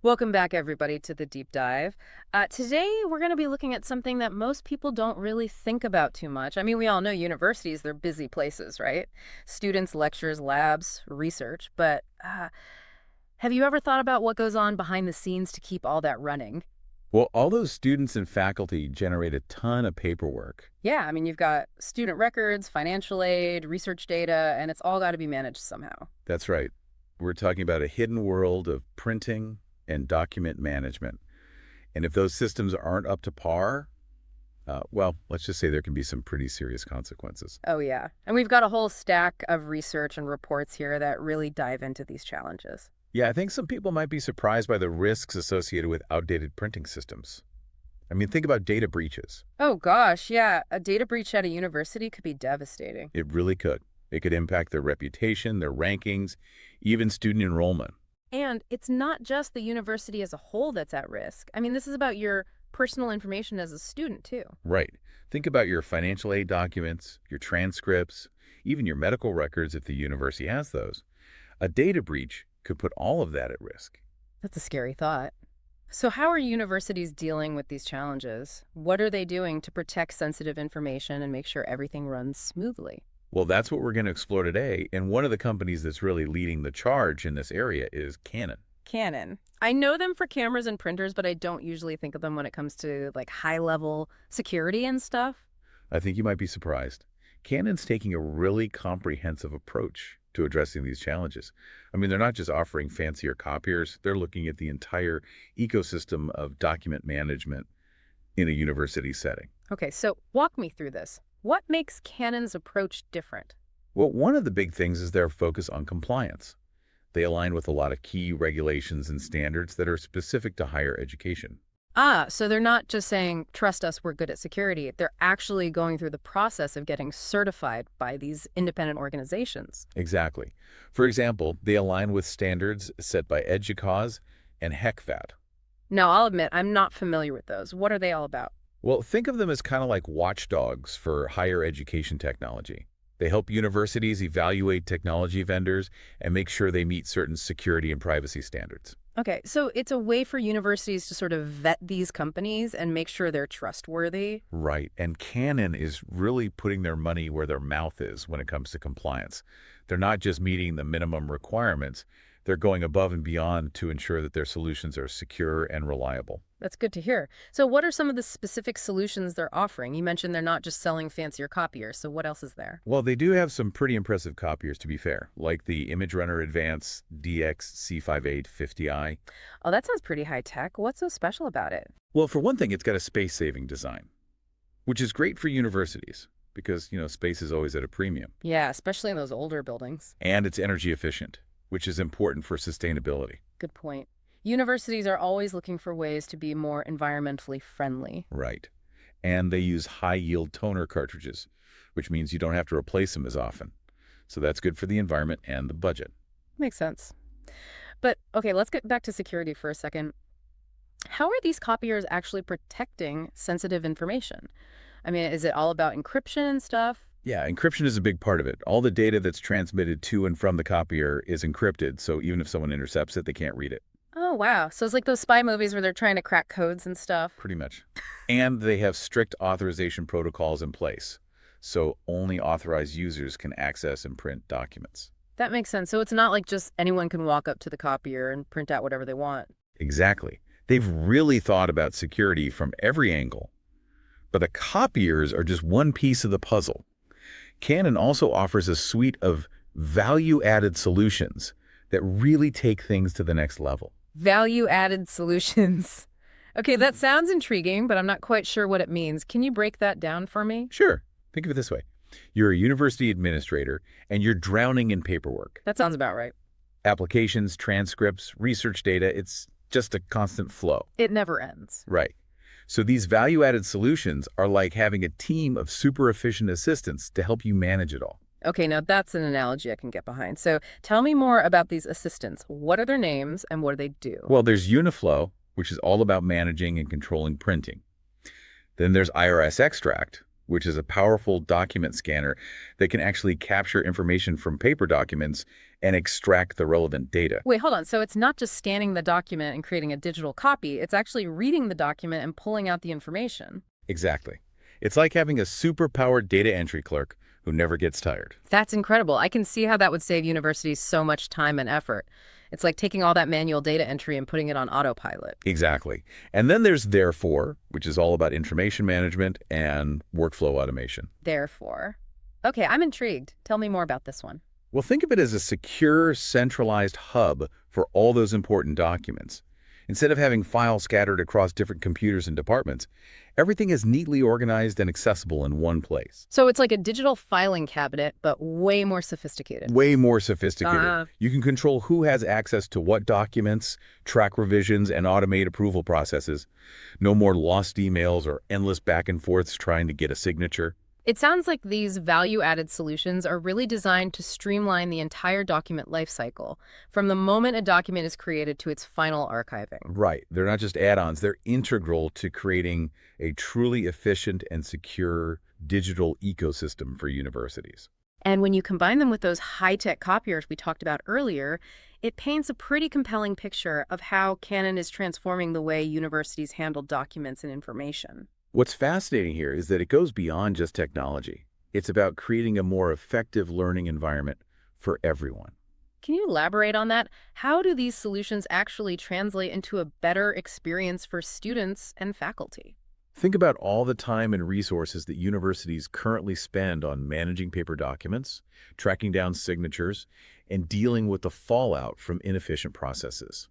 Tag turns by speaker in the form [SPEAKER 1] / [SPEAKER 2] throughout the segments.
[SPEAKER 1] Welcome back, everybody, to the deep dive. Today, we're going to be looking at something that most people don't really think about too much. I mean, we all know universities, they're busy places, right? Students, lectures, labs, research. But have you ever thought about what goes on behind the scenes to keep all that running?
[SPEAKER 2] Well, all those students and faculty generate a ton of paperwork.
[SPEAKER 1] Yeah, I mean, you've got student records, financial aid, research data, and it's all got to be managed somehow.
[SPEAKER 2] That's right. We're talking about a hidden world of printing and document management. And if those systems aren't up to par, well, let's just say there can be some pretty serious consequences.
[SPEAKER 1] Oh, yeah. And we've got a whole stack of research and reports here that really dive into these challenges.
[SPEAKER 2] Yeah, I think some people might be surprised by the risks associated with outdated printing systems. I mean, think about data breaches.
[SPEAKER 1] Oh gosh, yeah. A data breach at a university could be devastating.
[SPEAKER 2] It really could. It could impact their reputation, their rankings, even student enrollment.
[SPEAKER 1] And it's not just the university as a whole that's at risk. I mean, this is about your personal information as a student, too.
[SPEAKER 2] Right. Think about your financial aid documents, your transcripts, even your medical records if the university has those. A data breach could put all of that at risk.
[SPEAKER 1] That's a scary thought. So, how are universities dealing with these challenges? What are they doing to protect sensitive information and make sure everything runs smoothly?
[SPEAKER 2] Well, that's what we're going to explore today, and one of the companies that's really leading the charge in this area is Canon.
[SPEAKER 1] Canon. I know them for cameras and printers, but I don't usually think of them when it comes to like high level security and stuff.
[SPEAKER 2] I think you might be surprised. Canon's taking a really comprehensive approach to addressing these challenges. I mean, they're not just offering fancier copiers, they're looking at the entire ecosystem of document management in a university setting.
[SPEAKER 1] Okay, so walk me through this. What makes Canon's approach different?
[SPEAKER 2] Well, one of the big things is their focus on compliance. They align with a lot of key regulations and standards that are specific to higher education.
[SPEAKER 1] Ah, so they're not just saying, trust us, we're good at security. They're actually going through the process of getting certified by these independent organizations.
[SPEAKER 2] Exactly. For example, they align with standards set by EDUCAUSE and HECVAT.
[SPEAKER 1] Now, I'll admit, I'm not familiar with those. What are they all about?
[SPEAKER 2] Well, think of them as kind of like watchdogs for higher education technology. They help universities evaluate technology vendors and make sure they meet certain security and privacy standards.
[SPEAKER 1] Okay, so it's a way for universities to sort of vet these companies and make sure they're trustworthy.
[SPEAKER 2] Right. And Canon is really putting their money where their mouth is when it comes to compliance. They're not just meeting the minimum requirements, they're going above and beyond to ensure that their solutions are secure and reliable.
[SPEAKER 1] That's good to hear. So what are some of the specific solutions they're offering? You mentioned they're not just selling fancier copiers, so what else is there?
[SPEAKER 2] Well, they do have some pretty impressive copiers, to be fair, like the ImageRunner Advance DX-C5850i.
[SPEAKER 1] Oh, that sounds pretty high tech. What's so special about it?
[SPEAKER 2] Well, for one thing, it's got a space-saving design, which is great for universities because, space is always at a premium.
[SPEAKER 1] Yeah, especially in those older buildings.
[SPEAKER 2] And it's energy efficient, which is important for sustainability.
[SPEAKER 1] Good point. Universities are always looking for ways to be more environmentally friendly.
[SPEAKER 2] Right. And they use high-yield toner cartridges, which means you don't have to replace them as often. So that's good for the environment and the budget.
[SPEAKER 1] Makes sense. But okay, let's get back to security for a second. How are these copiers actually protecting sensitive information? I mean, is it all about encryption and stuff?
[SPEAKER 2] Yeah, encryption is a big part of it. All the data that's transmitted to and from the copier is encrypted, so even if someone intercepts it, they can't read it.
[SPEAKER 1] Oh, wow. So it's like those spy movies where they're trying to crack codes and stuff.
[SPEAKER 2] Pretty much. And they have strict authorization protocols in place, so only authorized users can access and print documents.
[SPEAKER 1] That makes sense. So it's not like just anyone can walk up to the copier and print out whatever they want.
[SPEAKER 2] Exactly. They've really thought about security from every angle. But the copiers are just one piece of the puzzle. Canon also offers a suite of value-added solutions that really take things to the next level.
[SPEAKER 1] Value-added solutions. Okay, that sounds intriguing, but I'm not quite sure what it means. Can you break that down for me?
[SPEAKER 2] Sure. Think of it this way. You're a university administrator, and you're drowning in paperwork.
[SPEAKER 1] That sounds about right.
[SPEAKER 2] Applications, transcripts, research data, it's just a constant flow.
[SPEAKER 1] It never ends.
[SPEAKER 2] Right. So these value-added solutions are like having a team of super efficient assistants to help you manage it all.
[SPEAKER 1] Okay, now that's an analogy I can get behind. So tell me more about these assistants. What are their names and what do they do?
[SPEAKER 2] Well, there's Uniflow, which is all about managing and controlling printing. Then there's IRISXtract, which is a powerful document scanner that can actually capture information from paper documents and extract the relevant data.
[SPEAKER 1] Wait, hold on. So it's not just scanning the document and creating a digital copy. It's actually reading the document and pulling out the information.
[SPEAKER 2] Exactly. It's like having a super-powered data entry clerk who never gets tired.
[SPEAKER 1] That's incredible. I can see how that would save universities so much time and effort. It's like taking all that manual data entry and putting it on autopilot.
[SPEAKER 2] Exactly. And then there's Therefore, which is all about information management and workflow automation.
[SPEAKER 1] Therefore. Okay, I'm intrigued. Tell me more about this one.
[SPEAKER 2] Well, think of it as a secure, centralized hub for all those important documents. Instead of having files scattered across different computers and departments, everything is neatly organized and accessible in one place.
[SPEAKER 1] So it's like a digital filing cabinet, but way more sophisticated.
[SPEAKER 2] Way more sophisticated.
[SPEAKER 1] Uh,
[SPEAKER 2] You can control who has access to what documents, track revisions, and automate approval processes. No more lost emails or endless back and forths trying to get a signature.
[SPEAKER 1] It sounds like these value-added solutions are really designed to streamline the entire document lifecycle, from the moment a document is created to its final archiving.
[SPEAKER 2] Right. They're not just add-ons. They're integral to creating a truly efficient and secure digital ecosystem for universities.
[SPEAKER 1] And when you combine them with those high-tech copiers we talked about earlier, it paints a pretty compelling picture of how Canon is transforming the way universities handle documents and information.
[SPEAKER 2] What's fascinating here is that it goes beyond just technology. It's about creating a more effective learning environment for everyone.
[SPEAKER 1] Can you elaborate on that? How do these solutions actually translate into a better experience for students and faculty?
[SPEAKER 2] Think about all the time and resources that universities currently spend on managing paper documents, tracking down signatures, and dealing with the fallout from inefficient processes.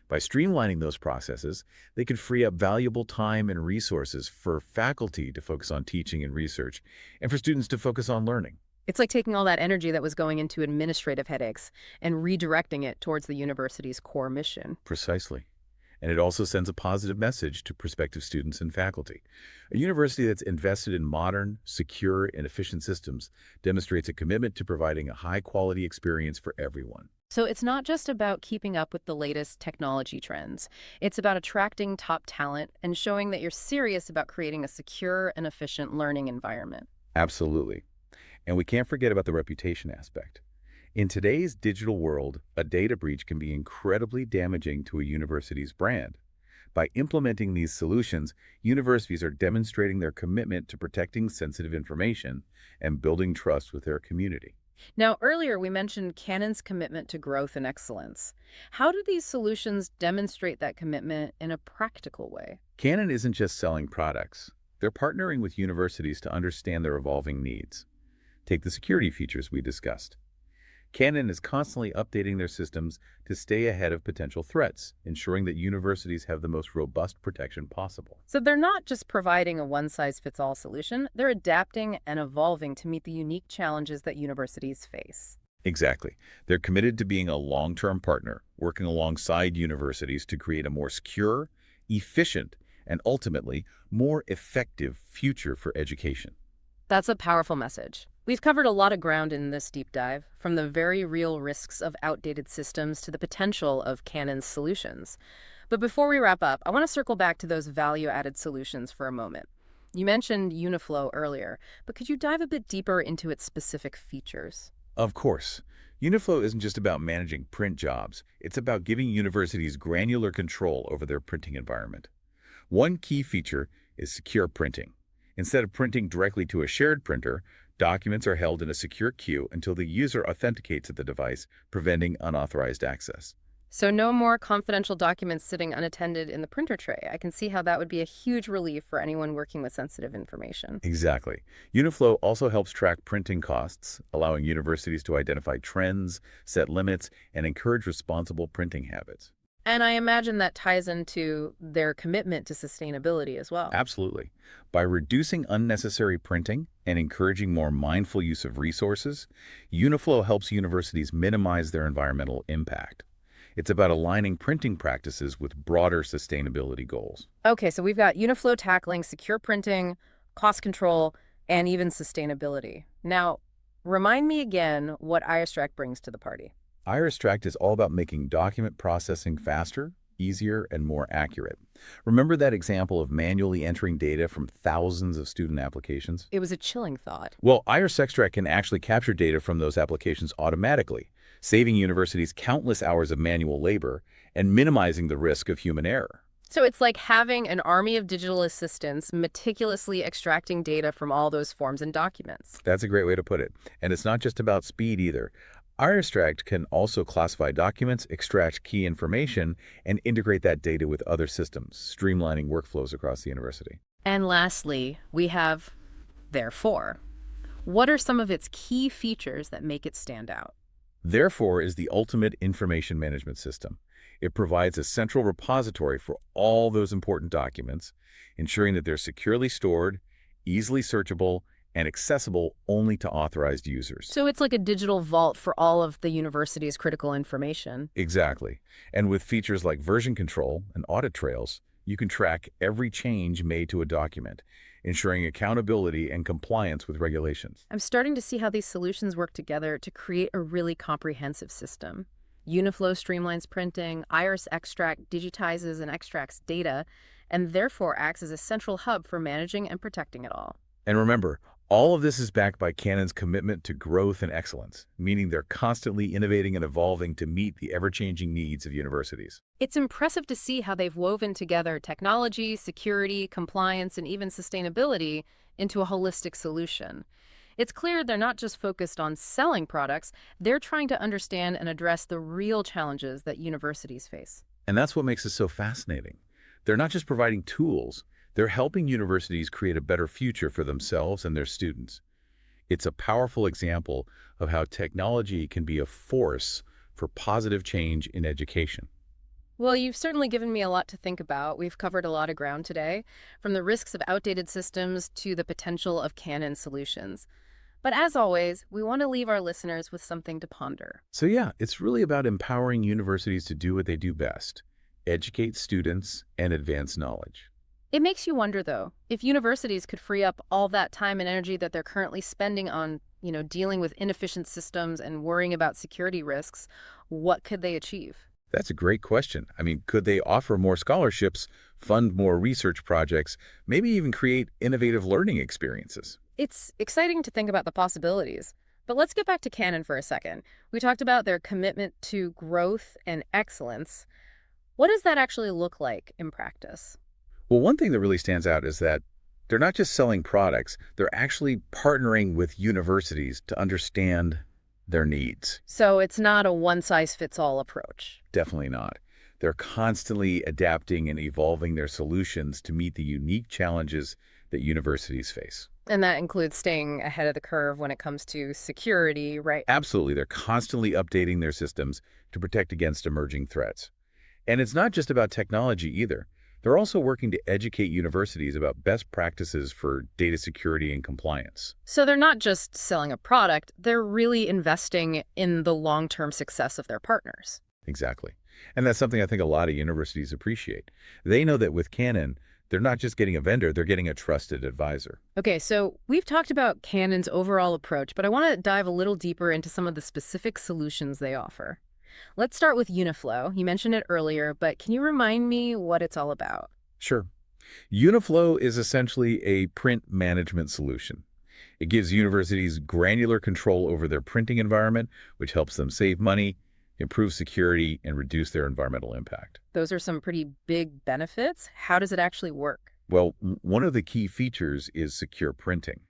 [SPEAKER 2] By streamlining those processes, they could free up valuable time and resources for faculty to focus on teaching and research, and for students to focus on learning.
[SPEAKER 1] It's like taking all that energy that was going into administrative headaches and redirecting it towards the university's core mission.
[SPEAKER 2] Precisely. And it also sends a positive message to prospective students and faculty. A university that's invested in modern, secure, and efficient systems demonstrates a commitment to providing a high-quality experience for everyone.
[SPEAKER 1] So it's not just about keeping up with the latest technology trends. It's about attracting top talent and showing that you're serious about creating a secure and efficient learning environment.
[SPEAKER 2] Absolutely. And we can't forget about the reputation aspect. In today's digital world, a data breach can be incredibly damaging to a university's brand. By implementing these solutions, universities are demonstrating their commitment to protecting sensitive information and building trust with their community.
[SPEAKER 1] Now, earlier we mentioned Canon's commitment to growth and excellence. How do these solutions demonstrate that commitment in a practical way?
[SPEAKER 2] Canon isn't just selling products. They're partnering with universities to understand their evolving needs. Take the security features we discussed. Canon is constantly updating their systems to stay ahead of potential threats, ensuring that universities have the most robust protection possible.
[SPEAKER 1] So they're not just providing a one-size-fits-all solution, they're adapting and evolving to meet the unique challenges that universities face.
[SPEAKER 2] Exactly. They're committed to being a long-term partner, working alongside universities to create a more secure, efficient, and ultimately more effective future for education.
[SPEAKER 1] That's a powerful message. We've covered a lot of ground in this deep dive, from the very real risks of outdated systems to the potential of Canon's solutions. But before we wrap up, I want to circle back to those value-added solutions for a moment. You mentioned Uniflow earlier, but could you dive a bit deeper into its specific features?
[SPEAKER 2] Of course. Uniflow isn't just about managing print jobs. It's about giving universities granular control over their printing environment. One key feature is secure printing. Instead of printing directly to a shared printer, documents are held in a secure queue until the user authenticates at the device, preventing unauthorized access.
[SPEAKER 1] So no more confidential documents sitting unattended in the printer tray. I can see how that would be a huge relief for anyone working with sensitive information.
[SPEAKER 2] Exactly. Uniflow also helps track printing costs, allowing universities to identify trends, set limits, and encourage responsible printing habits.
[SPEAKER 1] And I imagine that ties into their commitment to sustainability as well.
[SPEAKER 2] Absolutely. By reducing unnecessary printing and encouraging more mindful use of resources, Uniflow helps universities minimize their environmental impact. It's about aligning printing practices with broader sustainability goals.
[SPEAKER 1] Okay, so we've got Uniflow tackling secure printing, cost control, and even sustainability. Now, remind me again what IRISXtract brings to the party.
[SPEAKER 2] IRISXtract is all about making document processing faster, easier, and more accurate. Remember that example of manually entering data from thousands of student applications?
[SPEAKER 1] It was a chilling thought.
[SPEAKER 2] Well, IRISXtract can actually capture data from those applications automatically, saving universities countless hours of manual labor and minimizing the risk of human error.
[SPEAKER 1] So it's like having an army of digital assistants meticulously extracting data from all those forms and documents.
[SPEAKER 2] That's a great way to put it. And it's not just about speed either. IRISXtract can also classify documents, extract key information, and integrate that data with other systems, streamlining workflows across the university.
[SPEAKER 1] And lastly, we have Therefore. What are some of its key features that make it stand out?
[SPEAKER 2] Therefore is the ultimate information management system. It provides a central repository for all those important documents, ensuring that they're securely stored, easily searchable, and accessible only to authorized users.
[SPEAKER 1] So it's like a digital vault for all of the university's critical information.
[SPEAKER 2] Exactly. And with features like version control and audit trails, you can track every change made to a document, ensuring accountability and compliance with regulations.
[SPEAKER 1] I'm starting to see how these solutions work together to create a really comprehensive system. Uniflow streamlines printing, IRISXtract digitizes and extracts data, and therefore acts as a central hub for managing and protecting it all.
[SPEAKER 2] And remember, all of this is backed by Canon's commitment to growth and excellence, meaning they're constantly innovating and evolving to meet the ever-changing needs of universities.
[SPEAKER 1] It's impressive to see how they've woven together technology, security, compliance, and even sustainability into a holistic solution. It's clear they're not just focused on selling products, they're trying to understand and address the real challenges that universities face.
[SPEAKER 2] And that's what makes it so fascinating. They're not just providing tools, they're helping universities create a better future for themselves and their students. It's a powerful example of how technology can be a force for positive change in education.
[SPEAKER 1] Well, you've certainly given me a lot to think about. We've covered a lot of ground today, from the risks of outdated systems to the potential of Canon solutions. But as always, we want to leave our listeners with something to ponder.
[SPEAKER 2] So yeah, it's really about empowering universities to do what they do best, educate students and advance knowledge.
[SPEAKER 1] It makes you wonder, though, if universities could free up all that time and energy that they're currently spending on, dealing with inefficient systems and worrying about security risks, what could they achieve?
[SPEAKER 2] That's a great question. I mean, could they offer more scholarships, fund more research projects, maybe even create innovative learning experiences?
[SPEAKER 1] It's exciting to think about the possibilities. But let's get back to Canon for a second. We talked about their commitment to growth and excellence. What does that actually look like in practice?
[SPEAKER 2] Well, one thing that really stands out is that they're not just selling products, they're actually partnering with universities to understand their needs.
[SPEAKER 1] So it's not a one-size-fits-all approach.
[SPEAKER 2] Definitely not. They're constantly adapting and evolving their solutions to meet the unique challenges that universities face.
[SPEAKER 1] And that includes staying ahead of the curve when it comes to security, right?
[SPEAKER 2] Absolutely. They're constantly updating their systems to protect against emerging threats. And it's not just about technology either. They're also working to educate universities about best practices for data security and compliance.
[SPEAKER 1] So they're not just selling a product, they're really investing in the long-term success of their partners.
[SPEAKER 2] Exactly. And that's something I think a lot of universities appreciate. They know that with Canon, they're not just getting a vendor, they're getting a trusted advisor.
[SPEAKER 1] Okay, so we've talked about Canon's overall approach, but I want to dive a little deeper into some of the specific solutions they offer. Let's start with Uniflow. You mentioned it earlier, but can you remind me what it's all about?
[SPEAKER 2] Sure. Uniflow is essentially a print management solution. It gives universities granular control over their printing environment, which helps them save money, improve security, and reduce their environmental impact.
[SPEAKER 1] Those are some pretty big benefits. How does it actually work?
[SPEAKER 2] Well, one of the key features is secure printing.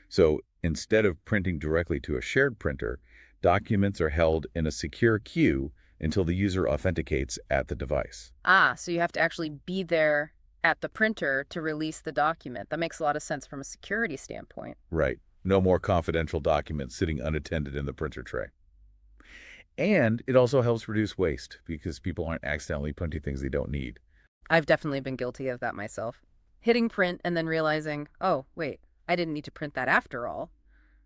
[SPEAKER 2] So instead of printing directly to a shared printer, documents are held in a secure queue until the user authenticates at the device.
[SPEAKER 1] Ah, so you have to actually be there at the printer to release the document. That makes a lot of sense from a security standpoint.
[SPEAKER 2] Right. No more confidential documents sitting unattended in the printer tray. And it also helps reduce waste because people aren't accidentally printing things they don't need.
[SPEAKER 1] I've definitely been guilty of that myself. Hitting print and then realizing, oh, wait, I didn't need to print that after all.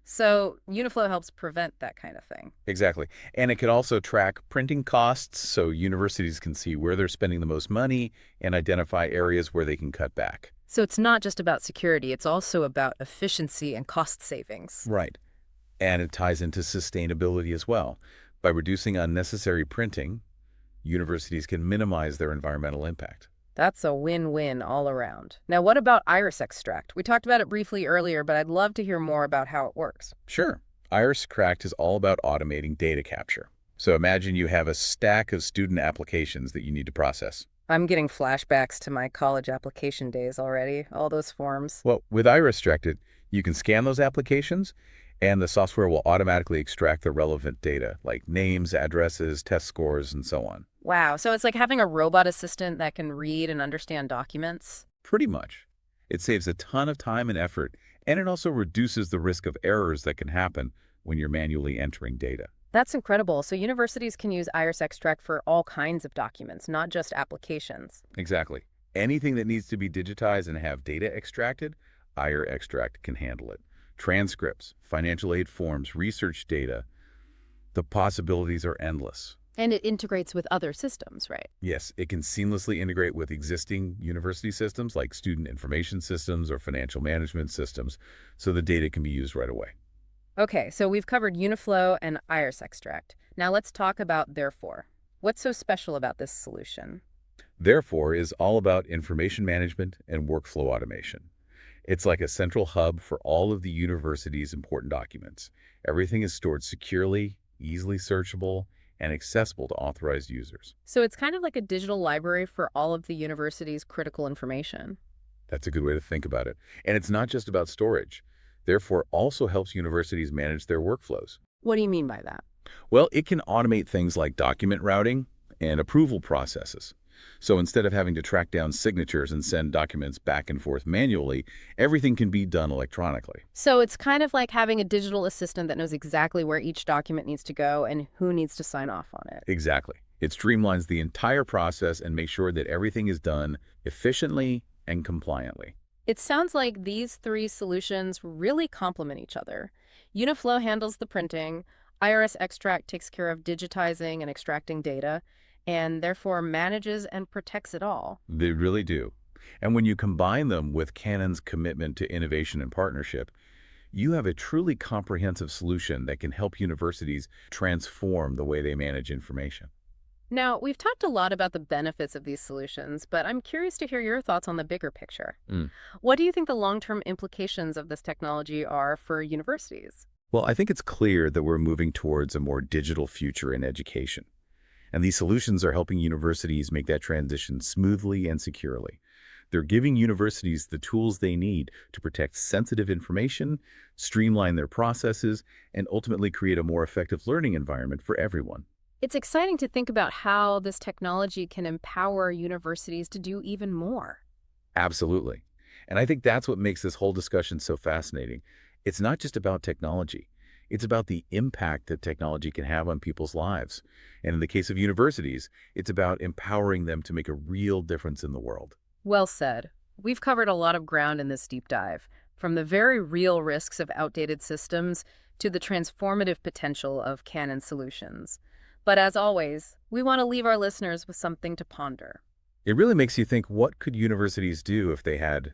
[SPEAKER 1] So Uniflow helps prevent that kind of thing.
[SPEAKER 2] Exactly. And it can also track printing costs so universities can see where they're spending the most money and identify areas where they can cut back.
[SPEAKER 1] So it's not just about security, it's also about efficiency and cost savings.
[SPEAKER 2] Right. And it ties into sustainability as well. By reducing unnecessary printing, universities can minimize their environmental impact.
[SPEAKER 1] That's a win-win all around. Now, what about IRISXtract? We talked about it briefly earlier, but I'd love to hear more about how it works.
[SPEAKER 2] Sure, IRISXtract is all about automating data capture. So imagine you have a stack of student applications that you need to process.
[SPEAKER 1] I'm getting flashbacks to my college application days already, all those forms.
[SPEAKER 2] Well, with IRISXtract, you can scan those applications, and the software will automatically extract the relevant data, like names, addresses, test scores, and so on.
[SPEAKER 1] Wow, so it's like having a robot assistant that can read and understand documents?
[SPEAKER 2] Pretty much. It saves a ton of time and effort, and it also reduces the risk of errors that can happen when you're manually entering data.
[SPEAKER 1] That's incredible. So universities can use IRISXtract for all kinds of documents, not just applications.
[SPEAKER 2] Exactly. Anything that needs to be digitized and have data extracted, IRISXtract can handle it. Transcripts, financial aid forms, research data, the possibilities are endless.
[SPEAKER 1] And it integrates with other systems, right?
[SPEAKER 2] Yes, it can seamlessly integrate with existing university systems like student information systems or financial management systems, so the data can be used right away.
[SPEAKER 1] Okay, so we've covered Uniflow and IRISXtract. Now let's talk about Therefore. What's so special about this solution?
[SPEAKER 2] Therefore is all about information management and workflow automation. It's like a central hub for all of the university's important documents. Everything is stored securely, easily searchable, and accessible to authorized users.
[SPEAKER 1] So it's kind of like a digital library for all of the university's critical information.
[SPEAKER 2] That's a good way to think about it. And it's not just about storage. Therefore, also helps universities manage their workflows.
[SPEAKER 1] What do you mean by that?
[SPEAKER 2] Well, it can automate things like document routing and approval processes. So instead of having to track down signatures and send documents back and forth manually, everything can be done electronically.
[SPEAKER 1] So it's kind of like having a digital assistant that knows exactly where each document needs to go and who needs to sign off on it.
[SPEAKER 2] Exactly. It streamlines the entire process and makes sure that everything is done efficiently and compliantly.
[SPEAKER 1] It sounds like these three solutions really complement each other. Uniflow handles the printing, IRISXtract takes care of digitizing and extracting data, and therefore manages and protects it all.
[SPEAKER 2] They really do. And when you combine them with Canon's commitment to innovation and partnership, you have a truly comprehensive solution that can help universities transform the way they manage information.
[SPEAKER 1] Now, we've talked a lot about the benefits of these solutions, but I'm curious to hear your thoughts on the bigger picture.
[SPEAKER 2] Mm.
[SPEAKER 1] What do you think the long-term implications of this technology are for universities?
[SPEAKER 2] Well, I think it's clear that we're moving towards a more digital future in education. And these solutions are helping universities make that transition smoothly and securely. They're giving universities the tools they need to protect sensitive information, streamline their processes, and ultimately create a more effective learning environment for everyone.
[SPEAKER 1] It's exciting to think about how this technology can empower universities to do even more.
[SPEAKER 2] Absolutely. And I think that's what makes this whole discussion so fascinating. It's not just about technology. It's about the impact that technology can have on people's lives. And in the case of universities, it's about empowering them to make a real difference in the world.
[SPEAKER 1] Well said. We've covered a lot of ground in this deep dive, from the very real risks of outdated systems to the transformative potential of Canon solutions. But as always, we want to leave our listeners with something to ponder.
[SPEAKER 2] It really makes you think, what could universities do if they had,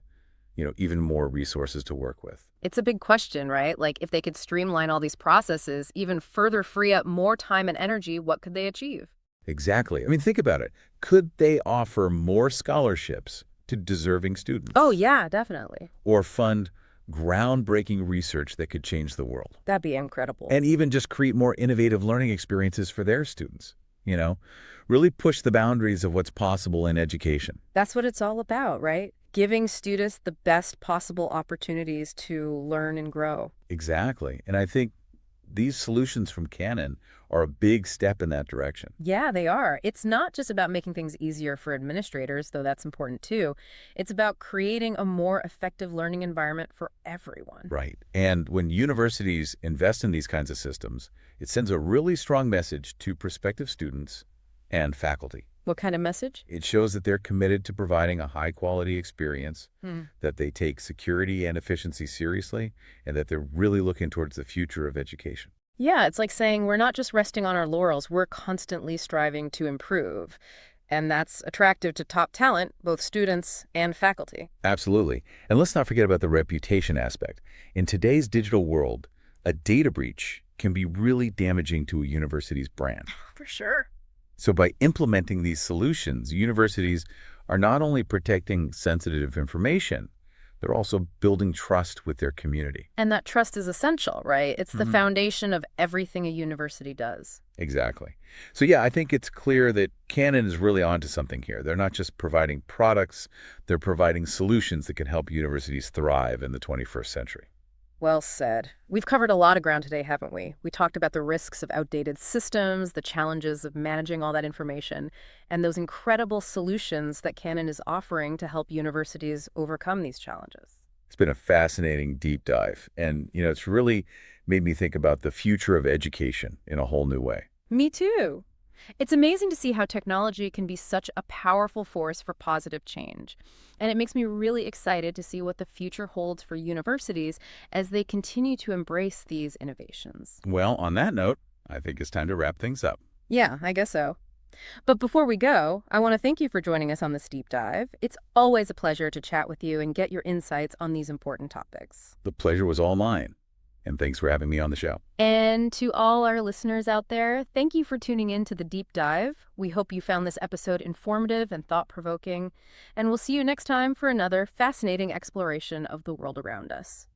[SPEAKER 2] even more resources to work with?
[SPEAKER 1] It's a big question, right? Like, if they could streamline all these processes, even further free up more time and energy, what could they achieve?
[SPEAKER 2] Exactly. I mean, think about it. Could they offer more scholarships to deserving students?
[SPEAKER 1] Oh, yeah, definitely.
[SPEAKER 2] Or fund groundbreaking research that could change the world?
[SPEAKER 1] That'd be incredible.
[SPEAKER 2] And even just create more innovative learning experiences for their students, Really push the boundaries of what's possible in education.
[SPEAKER 1] That's what it's all about, right? Giving students the best possible opportunities to learn and grow.
[SPEAKER 2] Exactly. And I think these solutions from Canon are a big step in that direction.
[SPEAKER 1] Yeah, they are. It's not just about making things easier for administrators, though that's important too. It's about creating a more effective learning environment for everyone.
[SPEAKER 2] Right. And when universities invest in these kinds of systems, it sends a really strong message to prospective students and faculty.
[SPEAKER 1] What kind of message?
[SPEAKER 2] It shows that they're committed to providing a high-quality experience, that they take security and efficiency seriously, and that they're really looking towards the future of education.
[SPEAKER 1] Yeah, it's like saying we're not just resting on our laurels, we're constantly striving to improve. And that's attractive to top talent, both students and faculty.
[SPEAKER 2] Absolutely. And let's not forget about the reputation aspect. In today's digital world, a data breach can be really damaging to a university's brand.
[SPEAKER 1] For sure.
[SPEAKER 2] So by implementing these solutions, universities are not only protecting sensitive information, they're also building trust with their community.
[SPEAKER 1] And that trust is essential, right? It's the
[SPEAKER 2] Mhm.
[SPEAKER 1] foundation of everything a university does.
[SPEAKER 2] Exactly. So yeah, I think it's clear that Canon is really onto something here. They're not just providing products, they're providing solutions that can help universities thrive in the 21st century.
[SPEAKER 1] Well said. We've covered a lot of ground today, haven't we? We talked about the risks of outdated systems, the challenges of managing all that information, and those incredible solutions that Canon is offering to help universities overcome these challenges.
[SPEAKER 2] It's been a fascinating deep dive. And, it's really made me think about the future of education in a whole new way.
[SPEAKER 1] Me too. It's amazing to see how technology can be such a powerful force for positive change. And it makes me really excited to see what the future holds for universities as they continue to embrace these innovations.
[SPEAKER 2] Well, on that note, I think it's time to wrap things up.
[SPEAKER 1] Yeah, I guess so. But before we go, I want to thank you for joining us on this deep dive. It's always a pleasure to chat with you and get your insights on these important topics.
[SPEAKER 2] The pleasure was all mine. And thanks for having me on the show.
[SPEAKER 1] And to all our listeners out there, thank you for tuning in to the deep dive. We hope you found this episode informative and thought-provoking, and we'll see you next time for another fascinating exploration of the world around us.